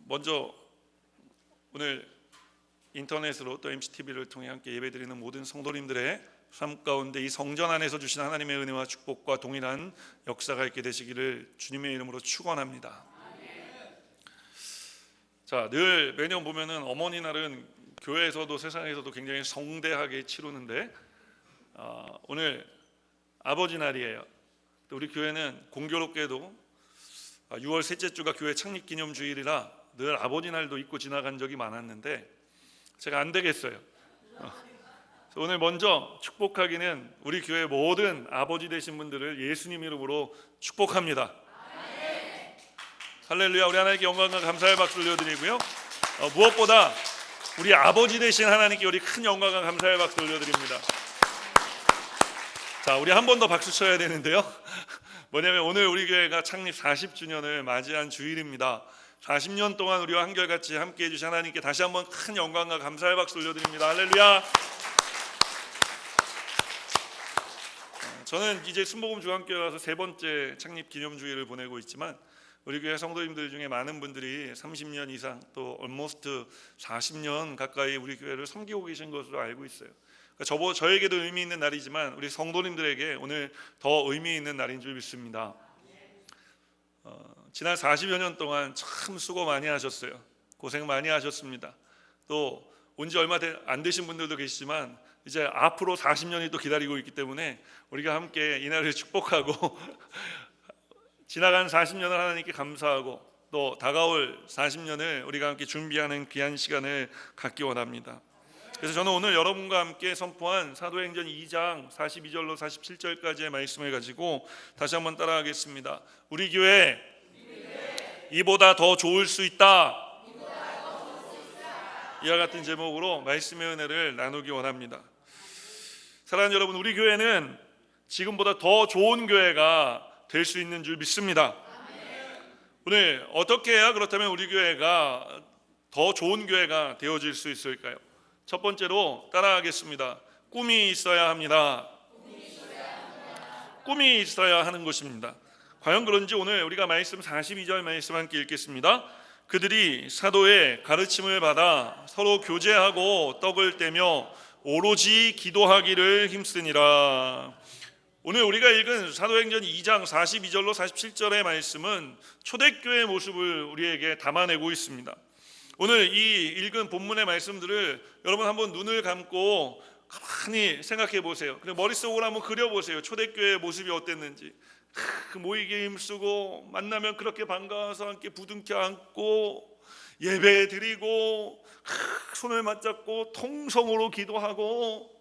먼저 오늘 인터넷으로 또 MCTV를 통해 함께 예배드리는 모든 성도님들의 삶 가운데 이 성전 안에서 주신 하나님의 은혜와 축복과 동일한 역사가 있게 되시기를 주님의 이름으로 축원합니다. 자, 늘 매년 보면은 어머니 날은 교회에서도 세상에서도 굉장히 성대하게 치르는데 오늘 아버지 날이에요. 우리 교회는 공교롭게도 6월 셋째 주가 교회 창립 기념 주일이라 늘 아버지 날도 잊고 지나간 적이 많았는데 제가 안 되겠어요. 오늘 먼저 축복하기는 우리 교회 모든 아버지 되신 분들을 예수님 이름으로 축복합니다. 할렐루야. 우리 하나님께 영광과 감사의 박수를 올려드리고요. 무엇보다 우리 아버지 되신 하나님께 우리 큰 영광과 감사의 박수를 올려드립니다. 자, 우리 한 번 더 박수 쳐야 되는데요. 뭐냐면 오늘 우리 교회가 창립 40주년을 맞이한 주일입니다. 40년 동안 우리와 한결같이 함께 해주신 하나님께 다시 한번 큰 영광과 감사의 박수 올려드립니다. 할렐루야. 저는 이제 순복음 중앙교회 와서 세 번째 창립 기념주일을 보내고 있지만 우리 교회 성도님들 중에 많은 분들이 30년 이상 또 almost 40년 가까이 우리 교회를 섬기고 계신 것으로 알고 있어요. 그러니까 저에게도 의미 있는 날이지만 우리 성도님들에게 오늘 더 의미 있는 날인 줄 믿습니다. 지난 40여 년 동안 참 수고 많이 하셨어요. 고생 많이 하셨습니다. 또 온 지 얼마 안 되신 분들도 계시지만 이제 앞으로 40년이 또 기다리고 있기 때문에 우리가 함께 이 날을 축복하고 지나간 40년을 하나님께 감사하고 또 다가올 40년을 우리가 함께 준비하는 귀한 시간을 갖기 원합니다. 그래서 저는 오늘 여러분과 함께 선포한 사도행전 2장 42절로 47절까지의 말씀을 가지고 다시 한번 따라하겠습니다. 우리 교회 이보다 더 좋을 수 있다. 이와 같은 제목으로 말씀의 은혜를 나누기 원합니다. 사랑하는 여러분, 우리 교회는 지금보다 더 좋은 교회가 될 수 있는 줄 믿습니다. 오늘 어떻게 해야 그렇다면 우리 교회가 더 좋은 교회가 되어질 수 있을까요? 첫 번째로 따라하겠습니다. 꿈이 있어야 합니다. 꿈이 있어야 하는 것입니다. 과연 그런지 오늘 우리가 말씀 42절 말씀 함께 읽겠습니다. 그들이 사도의 가르침을 받아 서로 교제하고 떡을 떼며 오로지 기도하기를 힘쓰니라. 오늘 우리가 읽은 사도행전 2장 42절로 47절의 말씀은 초대교회의 모습을 우리에게 담아내고 있습니다. 오늘 이 읽은 본문의 말씀들을 여러분 한번 눈을 감고 가만히 생각해 보세요. 그냥 머릿속으로 한번 그려보세요. 초대교회의 모습이 어땠는지. 모이기에 힘쓰고 만나면 그렇게 반가워서 함께 부둥켜 안고 예배 드리고 손을 맞잡고 통성으로 기도하고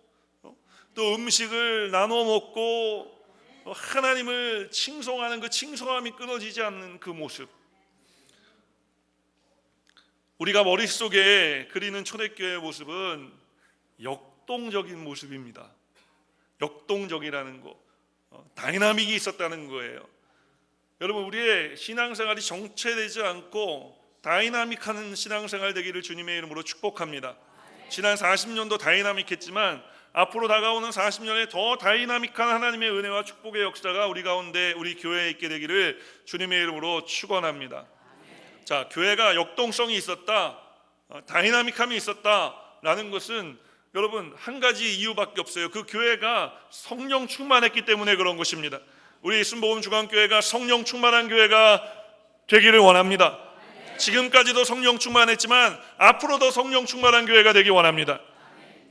또 음식을 나눠 먹고 하나님을 칭송하는 그 칭송함이 끊어지지 않는 그 모습. 우리가 머릿속에 그리는 초대교회의 모습은 역동적인 모습입니다. 역동적이라는 거, 다이나믹이 있었다는 거예요. 여러분, 우리의 신앙생활이 정체되지 않고 다이나믹한 신앙생활 되기를 주님의 이름으로 축복합니다. 지난 40년도 다이나믹했지만 앞으로 다가오는 40년에 더 다이나믹한 하나님의 은혜와 축복의 역사가 우리 가운데 우리 교회에 있게 되기를 주님의 이름으로 축원합니다. 자, 교회가 역동성이 있었다, 다이나믹함이 있었다라는 것은 여러분 한 가지 이유밖에 없어요. 그 교회가 성령 충만했기 때문에 그런 것입니다. 우리 순복음 중앙교회가 성령 충만한 교회가 되기를 원합니다. 지금까지도 성령 충만했지만 앞으로도 성령 충만한 교회가 되기 원합니다.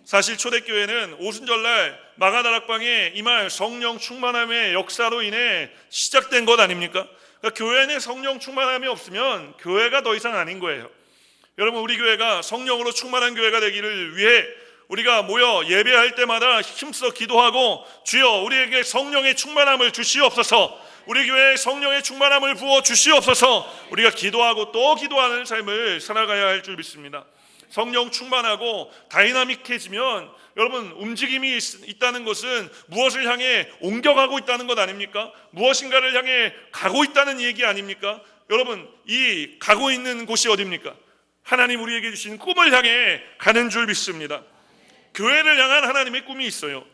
사실 초대교회는 오순절날 마가다락방에 임할 성령 충만함의 역사로 인해 시작된 것 아닙니까? 그러니까 교회 내 성령 충만함이 없으면 교회가 더 이상 아닌 거예요. 여러분, 우리 교회가 성령으로 충만한 교회가 되기를 위해 우리가 모여 예배할 때마다 힘써 기도하고 주여 우리에게 성령의 충만함을 주시옵소서, 우리 교회에 성령의 충만함을 부어 주시옵소서, 우리가 기도하고 또 기도하는 삶을 살아가야 할 줄 믿습니다. 성령 충만하고 다이나믹해지면 여러분 움직임이 있다는 것은 무엇을 향해 옮겨가고 있다는 것 아닙니까? 무엇인가를 향해 가고 있다는 얘기 아닙니까? 여러분, 이 가고 있는 곳이 어디입니까? 하나님 우리에게 주신 꿈을 향해 가는 줄 믿습니다. 교회를 향한 하나님의 꿈이 있어요.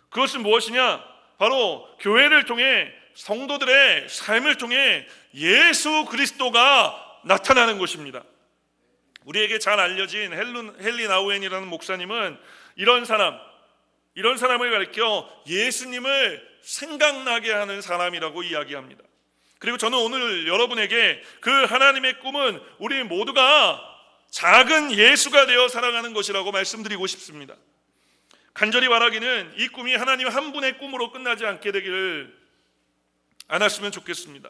그것은 무엇이냐? 바로 교회를 통해 성도들의 삶을 통해 예수 그리스도가 나타나는 것입니다. 우리에게 잘 알려진 헨리 나우엔이라는 목사님은 이런 사람을 가리켜 예수님을 생각나게 하는 사람이라고 이야기합니다. 그리고 저는 오늘 여러분에게 그 하나님의 꿈은 우리 모두가 작은 예수가 되어 살아가는 것이라고 말씀드리고 싶습니다. 간절히 바라기는 이 꿈이 하나님 한 분의 꿈으로 끝나지 않게 되기를 않았으면 좋겠습니다.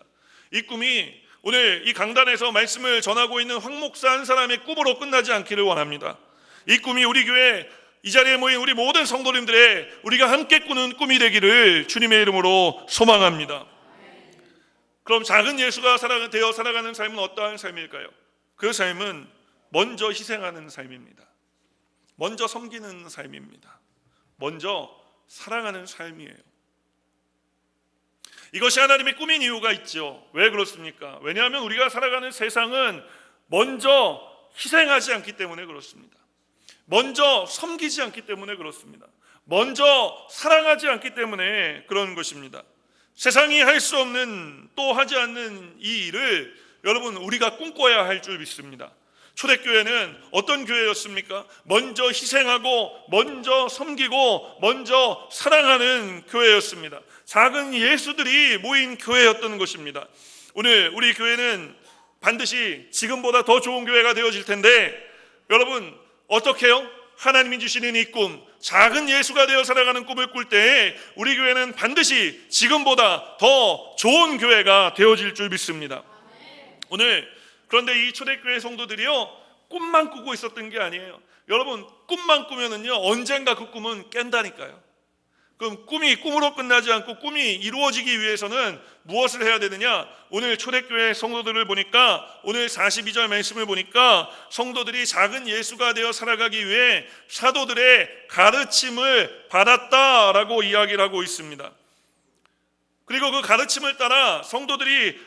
이 꿈이 오늘 이 강단에서 말씀을 전하고 있는 황 목사 한 사람의 꿈으로 끝나지 않기를 원합니다. 이 꿈이 우리 교회 이 자리에 모인 우리 모든 성도님들의 우리가 함께 꾸는 꿈이 되기를 주님의 이름으로 소망합니다. 그럼 작은 예수가 되어 살아가는 삶은 어떠한 삶일까요? 그 삶은 먼저 희생하는 삶입니다. 먼저 섬기는 삶입니다. 먼저 사랑하는 삶이에요. 이것이 하나님의 꿈인 이유가 있죠. 왜 그렇습니까? 왜냐하면 우리가 살아가는 세상은 먼저 희생하지 않기 때문에 그렇습니다. 먼저 섬기지 않기 때문에 그렇습니다. 먼저 사랑하지 않기 때문에 그런 것입니다. 세상이 할 수 없는, 또 하지 않는 이 일을 여러분 우리가 꿈꿔야 할 줄 믿습니다. 초대교회는 어떤 교회였습니까? 먼저 희생하고 먼저 섬기고 먼저 사랑하는 교회였습니다. 작은 예수들이 모인 교회였던 것입니다. 오늘 우리 교회는 반드시 지금보다 더 좋은 교회가 되어질 텐데 여러분 어떻게 해요? 하나님이 주시는 이 꿈, 작은 예수가 되어 살아가는 꿈을 꿀 때에 우리 교회는 반드시 지금보다 더 좋은 교회가 되어질 줄 믿습니다. 오늘 그런데 이 초대교회 성도들이요 꿈만 꾸고 있었던 게 아니에요. 여러분 꿈만 꾸면은요 언젠가 그 꿈은 깬다니까요. 그럼 꿈이 꿈으로 끝나지 않고 꿈이 이루어지기 위해서는 무엇을 해야 되느냐? 오늘 초대교회 성도들을 보니까 오늘 42절 말씀을 보니까 성도들이 작은 예수가 되어 살아가기 위해 사도들의 가르침을 받았다라고 이야기를 하고 있습니다. 그리고 그 가르침을 따라 성도들이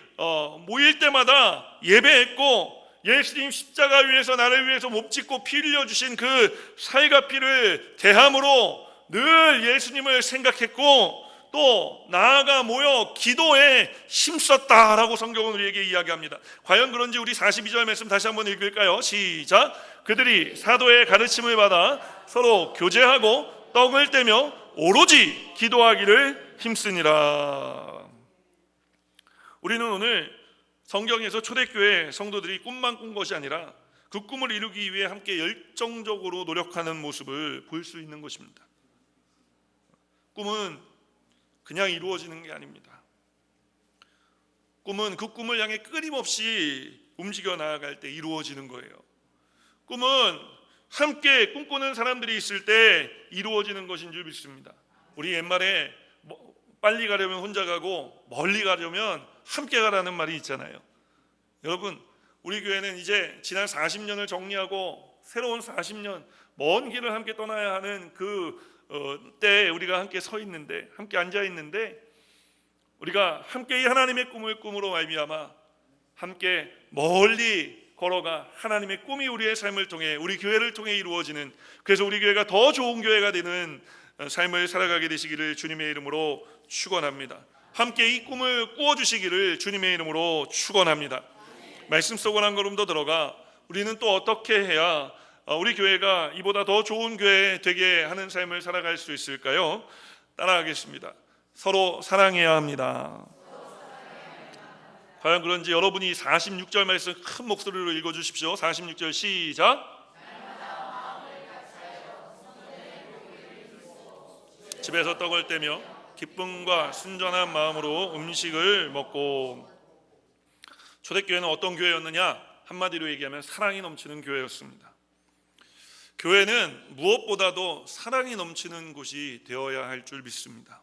모일 때마다 예배했고 예수님 십자가 위에서 나를 위해서 몸짓고 피 흘려주신 그 살과 피를 대함으로 늘 예수님을 생각했고 또 나아가 모여 기도에 힘썼다라고 성경은 우리에게 이야기합니다. 과연 그런지 우리 42절 말씀 다시 한번 읽을까요? 시작. 그들이 사도의 가르침을 받아 서로 교제하고 떡을 떼며 오로지 기도하기를 힘쓰니라. 우리는 오늘 성경에서 초대교회 성도들이 꿈만 꾼 것이 아니라 그 꿈을 이루기 위해 함께 열정적으로 노력하는 모습을 볼 수 있는 것입니다. 꿈은 그냥 이루어지는 게 아닙니다. 꿈은 그 꿈을 향해 끊임없이 움직여 나아갈 때 이루어지는 거예요. 꿈은 함께 꿈꾸는 사람들이 있을 때 이루어지는 것인 줄 믿습니다. 우리 옛말에 빨리 가려면 혼자 가고 멀리 가려면 함께 가라는 말이 있잖아요. 여러분 우리 교회는 이제 지난 40년을 정리하고 새로운 40년 먼 길을 함께 떠나야 하는 그 때에 우리가 함께 서 있는데 함께 앉아 있는데 우리가 함께 이 하나님의 꿈을 꿈으로 말미암아 함께 멀리 걸어가 하나님의 꿈이 우리의 삶을 통해 우리 교회를 통해 이루어지는 그래서 우리 교회가 더 좋은 교회가 되는 삶을 살아가게 되시기를 주님의 이름으로 축원합니다. 함께 이 꿈을 꾸어주시기를 주님의 이름으로 축원합니다. 말씀 속으로 한 걸음 더 들어가 우리는 또 어떻게 해야 우리 교회가 이보다 더 좋은 교회 되게 하는 삶을 살아갈 수 있을까요? 따라하겠습니다. 서로 사랑해야 합니다. 과연 그런지 여러분이 46절 말씀 큰 목소리로 읽어주십시오. 46절 시작. 집에서 떡을 떼며 기쁨과 순전한 마음으로 음식을 먹고. 초대교회는 어떤 교회였느냐? 한마디로 얘기하면 사랑이 넘치는 교회였습니다. 교회는 무엇보다도 사랑이 넘치는 곳이 되어야 할 줄 믿습니다.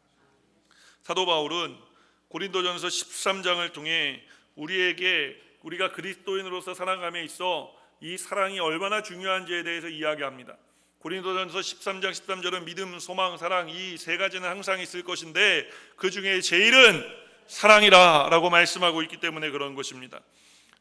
사도 바울은 고린도전서 13장을 통해 우리가 그리스도인으로서 살아감에 있어 이 사랑이 얼마나 중요한지에 대해서 이야기합니다. 고린도전서 13장 13절은 믿음, 소망, 사랑 이 세 가지는 항상 있을 것인데 그 중에 제일은 사랑이라 라고 말씀하고 있기 때문에 그런 것입니다.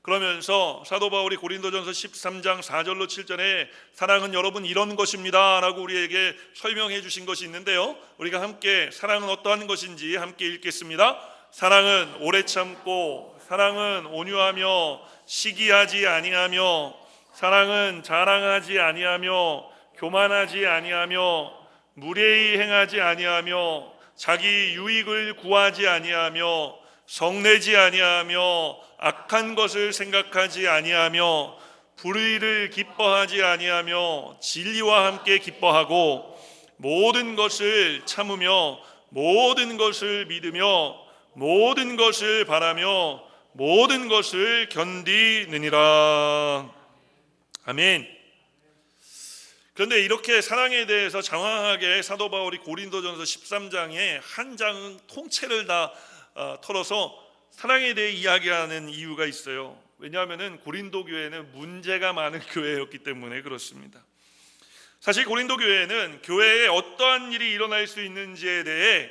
그러면서 사도 바울이 고린도전서 13장 4절로 7절에 사랑은 여러분 이런 것입니다 라고 우리에게 설명해 주신 것이 있는데요, 우리가 함께 사랑은 어떠한 것인지 함께 읽겠습니다. 사랑은 오래 참고 사랑은 온유하며 시기하지 아니하며 사랑은 자랑하지 아니하며 교만하지 아니하며 무례히 행하지 아니하며 자기 유익을 구하지 아니하며 성내지 아니하며 악한 것을 생각하지 아니하며 불의를 기뻐하지 아니하며 진리와 함께 기뻐하고 모든 것을 참으며 모든 것을 믿으며 모든 것을 바라며 모든 것을 견디느니라. 아멘. 그런데 이렇게 사랑에 대해서 장황하게 사도 바울이 고린도전서 13장에 한 장 통째를 다 털어서 사랑에 대해 이야기하는 이유가 있어요. 왜냐하면 고린도 교회는 문제가 많은 교회였기 때문에 그렇습니다. 사실 고린도 교회는 교회에 어떠한 일이 일어날 수 있는지에 대해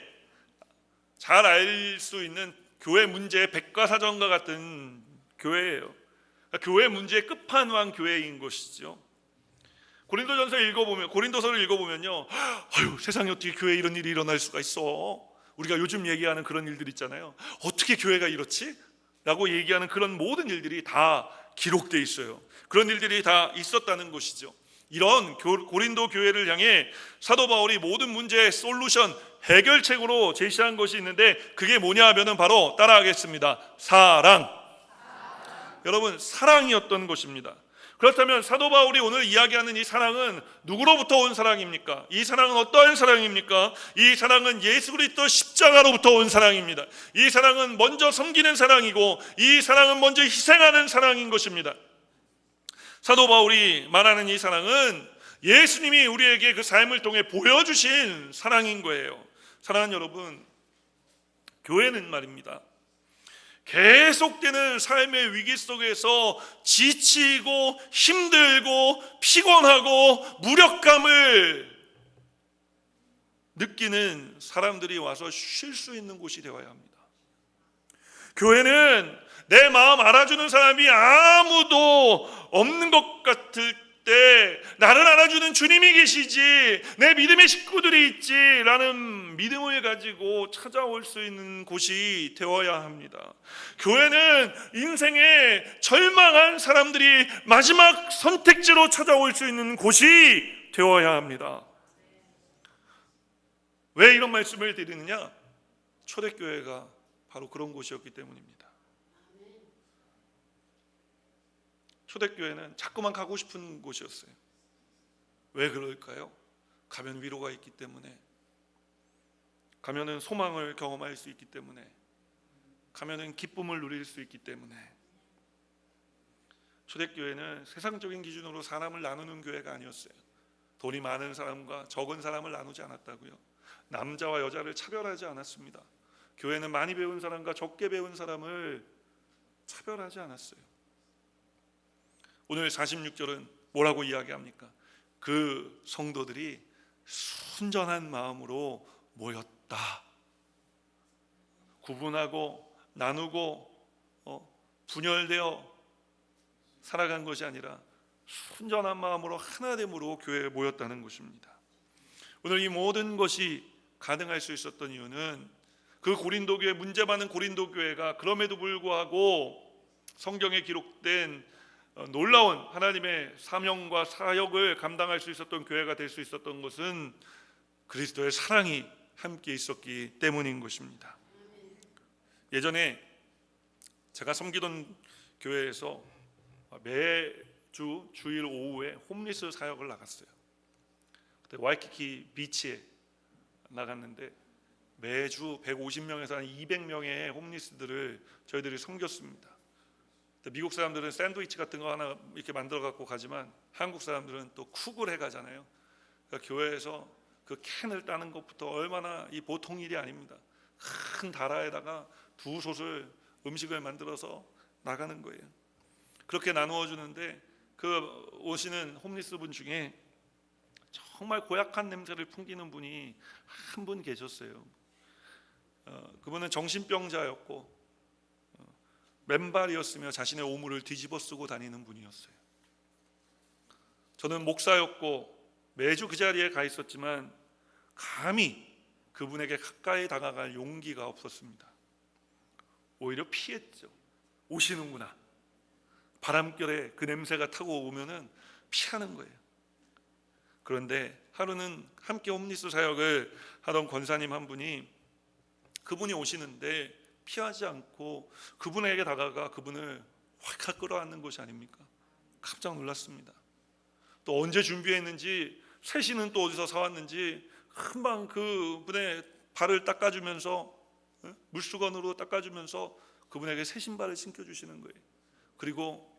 잘 알 수 있는 교회 문제의 백과사전과 같은 교회예요. 그러니까 교회 문제의 끝판왕 교회인 것이죠. 고린도서를 읽어보면요, 아유, 세상에 어떻게 교회에 이런 일이 일어날 수가 있어? 우리가 요즘 얘기하는 그런 일들 있잖아요. 어떻게 교회가 이렇지? 라고 얘기하는 그런 모든 일들이 다 기록되어 있어요. 그런 일들이 다 있었다는 것이죠. 이런 고린도 교회를 향해 사도 바울이 모든 문제의 솔루션, 해결책으로 제시한 것이 있는데 그게 뭐냐 하면은 바로 따라하겠습니다. 사랑. 여러분, 사랑이었던 것입니다. 그렇다면 사도 바울이 오늘 이야기하는 이 사랑은 누구로부터 온 사랑입니까? 이 사랑은 어떠한 사랑입니까? 이 사랑은 예수 그리스도 십자가로부터 온 사랑입니다. 이 사랑은 먼저 섬기는 사랑이고 이 사랑은 먼저 희생하는 사랑인 것입니다. 사도 바울이 말하는 이 사랑은 예수님이 우리에게 그 삶을 통해 보여주신 사랑인 거예요. 사랑하는 여러분, 교회는 말입니다, 계속되는 삶의 위기 속에서 지치고 힘들고 피곤하고 무력감을 느끼는 사람들이 와서 쉴 수 있는 곳이 되어야 합니다. 교회는 내 마음 알아주는 사람이 아무도 없는 것 같을 때 나를 알아주는 주님이 계시지, 내 믿음의 식구들이 있지라는 믿음을 가지고 찾아올 수 있는 곳이 되어야 합니다. 교회는 인생의 절망한 사람들이 마지막 선택지로 찾아올 수 있는 곳이 되어야 합니다. 왜 이런 말씀을 드리느냐? 초대교회가 바로 그런 곳이었기 때문입니다. 초대교회는 자꾸만 가고 싶은 곳이었어요. 왜 그럴까요? 가면 위로가 있기 때문에, 가면은 소망을 경험할 수 있기 때문에, 가면은 기쁨을 누릴 수 있기 때문에. 초대교회는 세상적인 기준으로 사람을 나누는 교회가 아니었어요. 돈이 많은 사람과 적은 사람을 나누지 않았다고요. 남자와 여자를 차별하지 않았습니다. 교회는 많이 배운 사람과 적게 배운 사람을 차별하지 않았어요. 오늘 46절은 뭐라고 이야기합니까? 그 성도들이 순전한 마음으로 모였다. 구분하고 나누고 분열되어 살아간 것이 아니라 순전한 마음으로 하나됨으로 교회에 모였다는 것입니다. 오늘 이 모든 것이 가능할 수 있었던 이유는 그 고린도 교회, 문제 많은 고린도 교회가 그럼에도 불구하고 성경에 기록된 놀라운 하나님의 사명과 사역을 감당할 수 있었던 교회가 될 수 있었던 것은 그리스도의 사랑이 함께 있었기 때문인 것입니다. 예전에 제가 섬기던 교회에서 매주 주일 오후에 홈리스 사역을 나갔어요. 그때 와이키키 비치에 나갔는데 매주 150명에서 한 200명의 홈리스들을 저희들이 섬겼습니다. 미국 사람들은 샌드위치 같은 거 하나 이렇게 만들어 갖고 가지만 한국 사람들은 또 쿡을 해 가잖아요. 그러니까 교회에서 그 캔을 따는 것부터 얼마나 이 보통 일이 아닙니다. 큰 다라에다가 두 솥을 음식을 만들어서 나가는 거예요. 그렇게 나누어 주는데 그 오시는 홈리스 분 중에 정말 고약한 냄새를 풍기는 분이 한 분 계셨어요. 그분은 정신병자였고 맨발이었으며 자신의 오물을 뒤집어 쓰고 다니는 분이었어요. 저는 목사였고 매주 그 자리에 가 있었지만 감히 그분에게 가까이 다가갈 용기가 없었습니다. 오히려 피했죠. 오시는구나. 바람결에 그 냄새가 타고 오면은 피하는 거예요. 그런데 하루는 함께 홈리스 사역을 하던 권사님 한 분이, 그분이 오시는데 피하지 않고 그분에게 다가가 그분을 확 끌어안는 것이 아닙니까? 깜짝 놀랐습니다. 또 언제 준비했는지, 새신은 또 어디서 사왔는지 금방 그분의 발을 닦아주면서, 물수건으로 닦아주면서 그분에게 새 신발을 신겨주시는 거예요. 그리고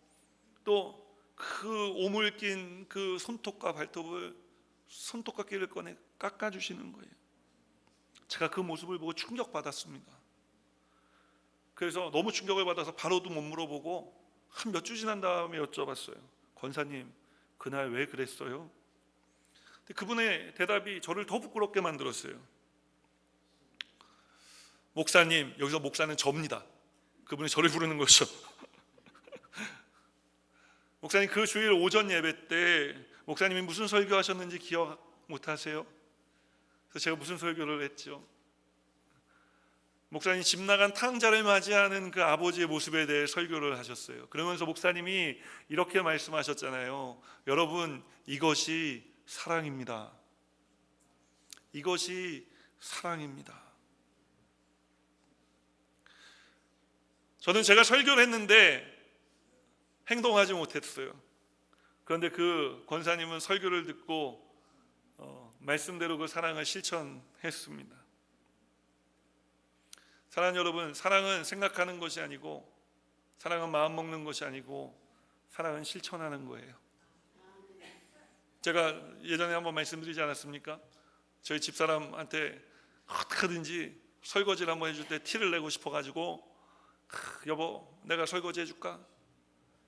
또 그 오물 낀 그 손톱과 발톱을, 손톱깎이를 꺼내 깎아주시는 거예요. 제가 그 모습을 보고 충격받았습니다. 그래서 너무 충격을 받아서 바로도 못 물어보고 한 몇 주 지난 다음에 여쭤봤어요. 권사님, 그날 왜 그랬어요? 근데 그분의 대답이 저를 더 부끄럽게 만들었어요. 목사님, 여기서 목사는 접니다. 그분이 저를 부르는 거죠. 목사님, 그 주일 오전 예배 때 목사님이 무슨 설교하셨는지 기억 못하세요? 그래서 제가 무슨 설교를 했죠? 목사님, 집 나간 탕자를 맞이하는 그 아버지의 모습에 대해 설교를 하셨어요. 그러면서 목사님이 이렇게 말씀하셨잖아요. 여러분, 이것이 사랑입니다. 이것이 사랑입니다. 저는 제가 설교를 했는데 행동하지 못했어요. 그런데 그 권사님은 설교를 듣고 말씀대로 그 사랑을 실천했습니다. 사랑하는 여러분, 사랑은 생각하는 것이 아니고, 사랑은 마음 먹는 것이 아니고, 사랑은 실천하는 거예요. 제가 예전에 한번 말씀드리지 않았습니까? 저희 집사람한테 어떻게든지 설거지를 한번 해줄 때 티를 내고 싶어가지고, 여보, 내가 설거지 해줄까?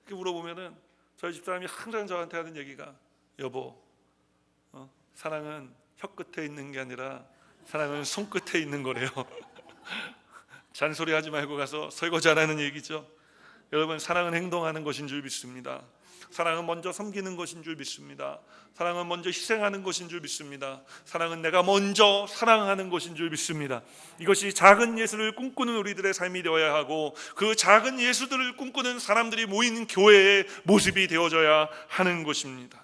이렇게 물어보면은 저희 집사람이 항상 저한테 하는 얘기가, 여보, 사랑은 혀끝에 있는 게 아니라 사랑은 손끝에 있는 거래요. 잔소리 하지 말고 가서 설거지 하라는 얘기죠. 여러분, 사랑은 행동하는 것인 줄 믿습니다. 사랑은 먼저 섬기는 것인 줄 믿습니다. 사랑은 먼저 희생하는 것인 줄 믿습니다. 사랑은 내가 먼저 사랑하는 것인 줄 믿습니다. 이것이 작은 예수를 꿈꾸는 우리들의 삶이 되어야 하고, 그 작은 예수들을 꿈꾸는 사람들이 모이는 교회의 모습이 되어져야 하는 것입니다.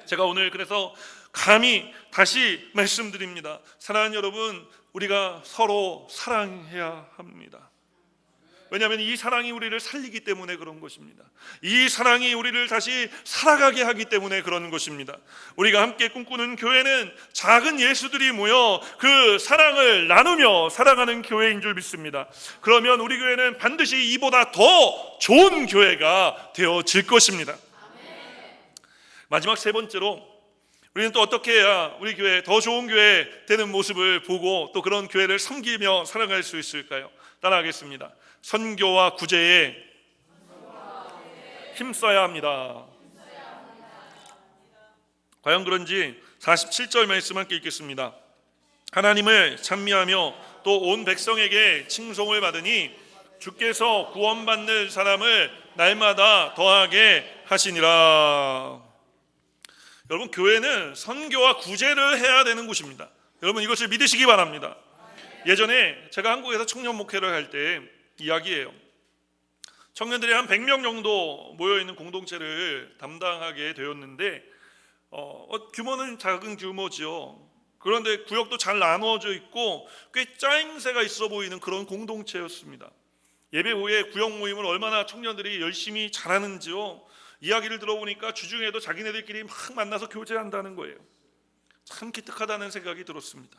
제가 오늘 그래서 감히 다시 말씀드립니다. 사랑하는 여러분, 우리가 서로 사랑해야 합니다. 왜냐하면 이 사랑이 우리를 살리기 때문에 그런 것입니다. 이 사랑이 우리를 다시 살아가게 하기 때문에 그런 것입니다. 우리가 함께 꿈꾸는 교회는 작은 예수들이 모여 그 사랑을 나누며 살아가는 교회인 줄 믿습니다. 그러면 우리 교회는 반드시 이보다 더 좋은 교회가 되어질 것입니다. 마지막 세 번째로, 우리는 또 어떻게 해야 우리 교회 더 좋은 교회 되는 모습을 보고 또 그런 교회를 섬기며 살아갈 수 있을까요? 따라하겠습니다. 선교와 구제에 힘써야 합니다. 과연 그런지 47절 말씀 함께 읽겠습니다. 하나님을 찬미하며 또 온 백성에게 칭송을 받으니 주께서 구원받는 사람을 날마다 더하게 하시니라. 여러분, 교회는 선교와 구제를 해야 되는 곳입니다. 여러분, 이것을 믿으시기 바랍니다. 예전에 제가 한국에서 청년 목회를 할 때 이야기예요. 청년들이 한 100명 정도 모여있는 공동체를 담당하게 되었는데 규모는 작은 규모지요. 그런데 구역도 잘 나누어져 있고 꽤 짜임새가 있어 보이는 그런 공동체였습니다. 예배 후에 구역 모임을 얼마나 청년들이 열심히 잘하는지요. 이야기를 들어보니까 주중에도 자기네들끼리 막 만나서 교제한다는 거예요. 참 기특하다는 생각이 들었습니다.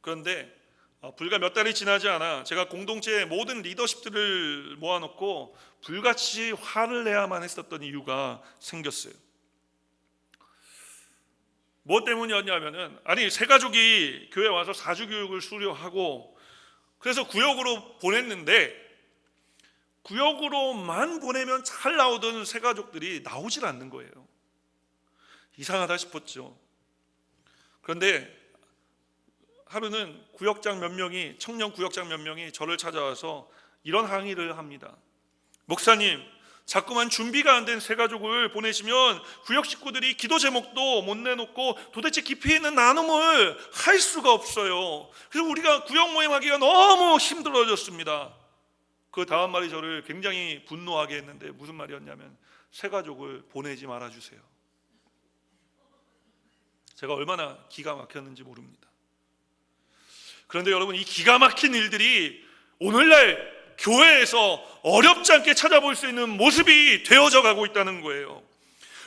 그런데 불과 몇 달이 지나지 않아 제가 공동체의 모든 리더십들을 모아놓고 불같이 화를 내야만 했었던 이유가 생겼어요. 뭐 때문이었냐면은, 아니, 새 가족이 교회 와서 사주교육을 수료하고 그래서 구역으로 보냈는데, 구역으로만 보내면 잘 나오던 새 가족들이 나오질 않는 거예요. 이상하다 싶었죠. 그런데 하루는 구역장 몇 명이, 청년 구역장 몇 명이 저를 찾아와서 이런 항의를 합니다. 목사님, 자꾸만 준비가 안 된 새 가족을 보내시면 구역 식구들이 기도 제목도 못 내놓고 도대체 깊이 있는 나눔을 할 수가 없어요. 그래서 우리가 구역 모임하기가 너무 힘들어졌습니다. 그 다음 말이 저를 굉장히 분노하게 했는데 무슨 말이었냐면 새 가족을 보내지 말아주세요. 제가 얼마나 기가 막혔는지 모릅니다. 그런데 여러분, 이 기가 막힌 일들이 오늘날 교회에서 어렵지 않게 찾아볼 수 있는 모습이 되어져 가고 있다는 거예요.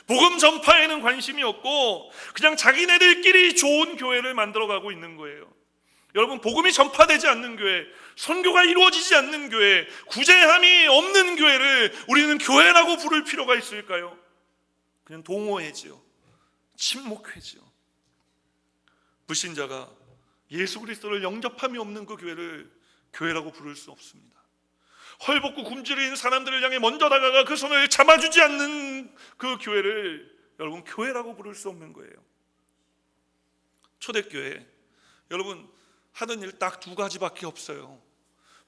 복음 전파에는 관심이 없고 그냥 자기네들끼리 좋은 교회를 만들어가고 있는 거예요. 여러분, 복음이 전파되지 않는 교회, 선교가 이루어지지 않는 교회, 구제함이 없는 교회를 우리는 교회라고 부를 필요가 있을까요? 그냥 동호회지요, 침묵회지요. 불신자가 예수 그리스도를 영접함이 없는 그 교회를 교회라고 부를 수 없습니다. 헐벗고 굶주린 사람들을 향해 먼저 다가가 그 손을 잡아주지 않는 그 교회를 여러분 교회라고 부를 수 없는 거예요. 초대교회, 여러분 하던 일 딱 두 가지밖에 없어요.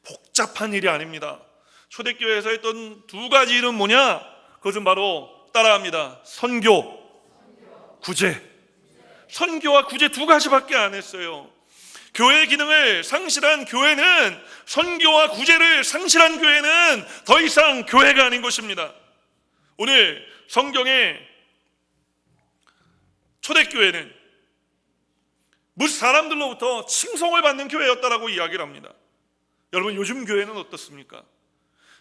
복잡한 일이 아닙니다. 초대교회에서 했던 두 가지 일은 뭐냐? 그것은 바로 따라합니다. 선교, 구제. 선교와 구제 두 가지밖에 안 했어요. 교회의 기능을 상실한 교회는, 선교와 구제를 상실한 교회는 더 이상 교회가 아닌 것입니다. 오늘 성경의 초대교회는 무슨 사람들로부터 칭송을 받는 교회였다라고 이야기를 합니다. 여러분, 요즘 교회는 어떻습니까?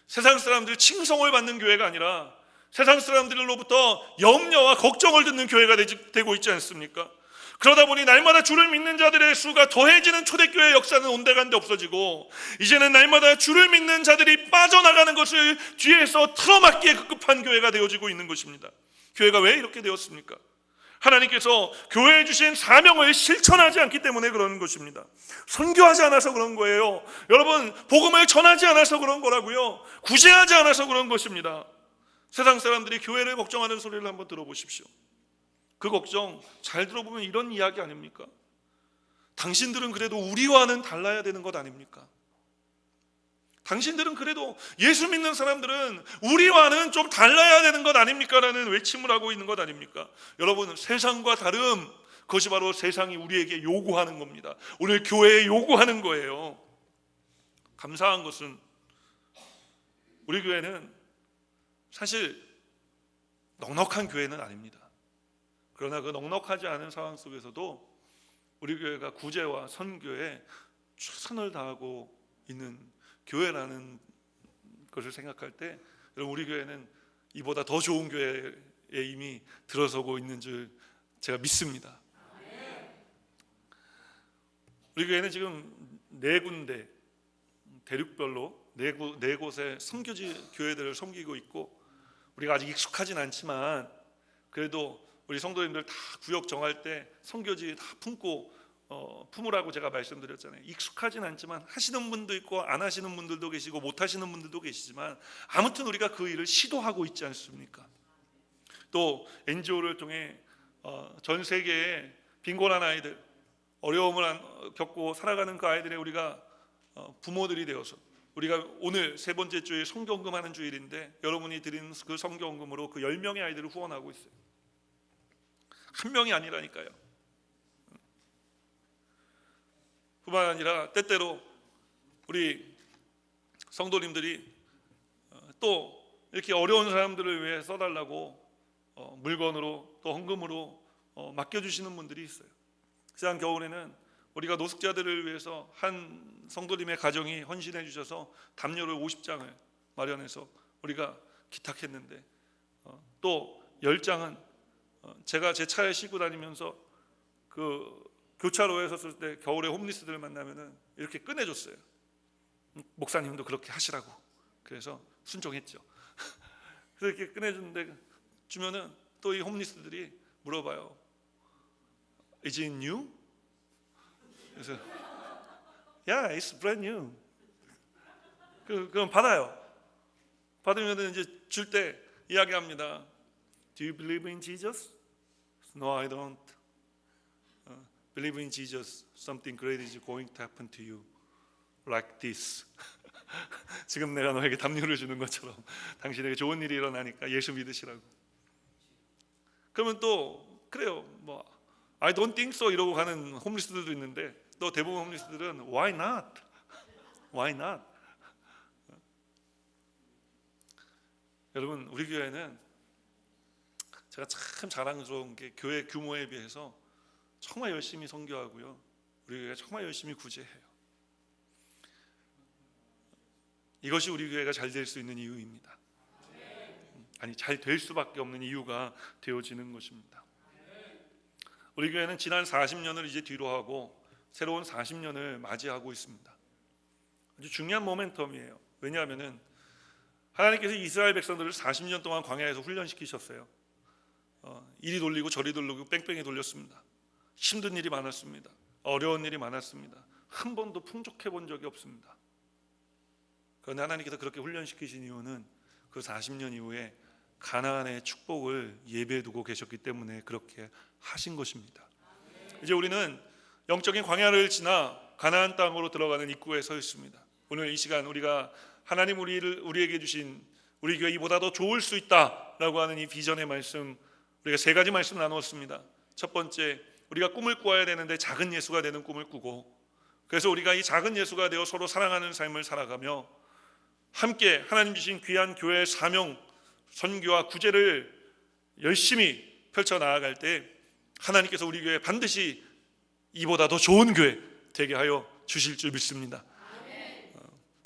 세상 사람들 칭송을 받는 교회가 아니라 세상 사람들로부터 염려와 걱정을 듣는 교회가 되고 있지 않습니까? 그러다 보니 날마다 주를 믿는 자들의 수가 더해지는 초대교회 역사는 온데간데 없어지고, 이제는 날마다 주를 믿는 자들이 빠져나가는 것을 뒤에서 틀어막기에 급급한 교회가 되어지고 있는 것입니다. 교회가 왜 이렇게 되었습니까? 하나님께서 교회에 주신 사명을 실천하지 않기 때문에 그러는 것입니다. 선교하지 않아서 그런 거예요. 여러분, 복음을 전하지 않아서 그런 거라고요. 구제하지 않아서 그런 것입니다. 세상 사람들이 교회를 걱정하는 소리를 한번 들어보십시오. 그 걱정 잘 들어보면 이런 이야기 아닙니까? 당신들은 그래도 우리와는 달라야 되는 것 아닙니까? 당신들은 그래도, 예수 믿는 사람들은 우리와는 좀 달라야 되는 것 아닙니까? 라는 외침을 하고 있는 것 아닙니까? 여러분, 세상과 다름, 그것이 바로 세상이 우리에게 요구하는 겁니다. 오늘 교회에 요구하는 거예요. 감사한 것은 우리 교회는 사실 넉넉한 교회는 아닙니다. 그러나 그 넉넉하지 않은 상황 속에서도 우리 교회가 구제와 선교에 최선을 다하고 있는 교회라는 것을 생각할 때, 우리 교회는 이보다 더 좋은 교회에 이미 들어서고 있는 줄 제가 믿습니다. 우리 교회는 지금 4군데 대륙별로 4곳의 선교지 교회들을 섬기고 있고, 우리가 아직 익숙하진 않지만 그래도 우리 성도님들 다 구역 정할 때 선교지 다 품으라고 제가 말씀드렸잖아요. 익숙하진 않지만 하시는 분도 있고 안 하시는 분들도 계시고 못 하시는 분들도 계시지만 아무튼 우리가 그 일을 시도하고 있지 않습니까? 또 NGO를 통해 전 세계에 빈곤한 아이들, 어려움을 겪고 살아가는 그 아이들의 우리가 부모들이 되어서, 우리가 오늘 3번째 주일 성경금 하는 주일인데 여러분이 드린 그 성경금으로 그 10명의 아이들을 후원하고 있어요. 한 명이 아니라니까요. 뿐만 아니라 때때로 우리 성도님들이 또 이렇게 어려운 사람들을 위해 써달라고 물건으로 또 헌금으로 맡겨주시는 분들이 있어요. 지난 겨울에는 우리가 노숙자들을 위해서 한 성도님의 가정이 헌신해 주셔서 담요를 50장을 마련해서 우리가 기탁했는데, 또 10장은 제가 제 차에 싣고 다니면서 그 교차로에 섰을 때 겨울에 홈리스들을 만나면은 이렇게 꺼내줬어요. 목사님도 그렇게 하시라고. 그래서 순종했죠. 그래서 이렇게 꺼내주는데 주면은 또 이 홈리스들이 물어봐요. Is it new? 그래서 Yeah, it's brand new. 그럼 받아요. 받으면 이제 줄 때 이야기합니다. Do you believe in Jesus? No, I don't. Believe in Jesus. Something great is going to happen to you, like this. 지금 내가 너에게 담요를 주는 것처럼 당신에게 좋은 일이 일어나니까 예수 믿으시라고. 그러면 또 그래요. 뭐 I don't think so 이러고 가는 홈리스들도 있는데, 또 대부분 홈리스들은 Why not? Why not? 여러분, 우리 교회는 제가 참 자랑스러운 게 교회 규모에 비해서 정말 열심히 선교하고요, 우리 교회가 정말 열심히 구제해요. 이것이 우리 교회가 잘 될 수 있는 이유입니다. 아니, 잘 될 수밖에 없는 이유가 되어지는 것입니다. 우리 교회는 지난 40년을 이제 뒤로 하고 새로운 40년을 맞이하고 있습니다. 아주 중요한 모멘텀이에요. 왜냐하면 하나님께서 이스라엘 백성들을 40년 동안 광야에서 훈련시키셨어요. 이리 돌리고 저리 돌리고 뺑뺑이 돌렸습니다. 힘든 일이 많았습니다. 어려운 일이 많았습니다. 한 번도 풍족해 본 적이 없습니다. 그런데 하나님께서 그렇게 훈련시키신 이유는 그 40년 이후에 가나안의 축복을 예배에 두고 계셨기 때문에 그렇게 하신 것입니다. 이제 우리는 영적인 광야를 지나 가나안 땅으로 들어가는 입구에 서 있습니다. 오늘 이 시간 우리가 하나님 우리에게 주신 우리 교회 이보다 더 좋을 수 있다라고 하는 이 비전의 말씀, 우리가 세 가지 말씀 나누었습니다. 첫 번째, 우리가 꿈을 꾸어야 되는데 작은 예수가 되는 꿈을 꾸고, 그래서 우리가 이 작은 예수가 되어 서로 사랑하는 삶을 살아가며 함께 하나님 주신 귀한 교회의 사명, 선교와 구제를 열심히 펼쳐나아갈 때 하나님께서 우리 교회에 반드시 이보다 더 좋은 교회 되게 하여 주실 줄 믿습니다.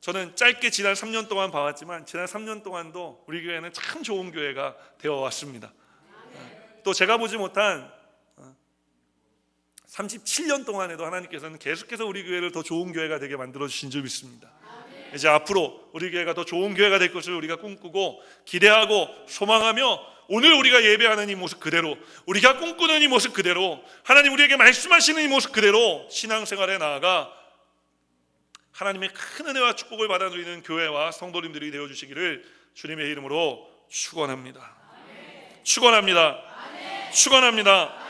저는 짧게 지난 3년 동안 봐왔지만 지난 3년 동안도 우리 교회는 참 좋은 교회가 되어왔습니다. 또 제가 보지 못한 37년 동안에도 하나님께서는 계속해서 우리 교회를 더 좋은 교회가 되게 만들어 주신 줄 믿습니다. 이제 앞으로 우리 교회가 더 좋은 교회가 될 것을 우리가 꿈꾸고 기대하고 소망하며, 오늘 우리가 예배하는 이 모습 그대로, 우리가 꿈꾸는 이 모습 그대로, 하나님 우리에게 말씀하시는 이 모습 그대로 신앙생활에 나아가 하나님의 큰 은혜와 축복을 받아 누리는 교회와 성도님들이 되어주시기를 주님의 이름으로 축원합니다. 축원합니다. 축원합니다.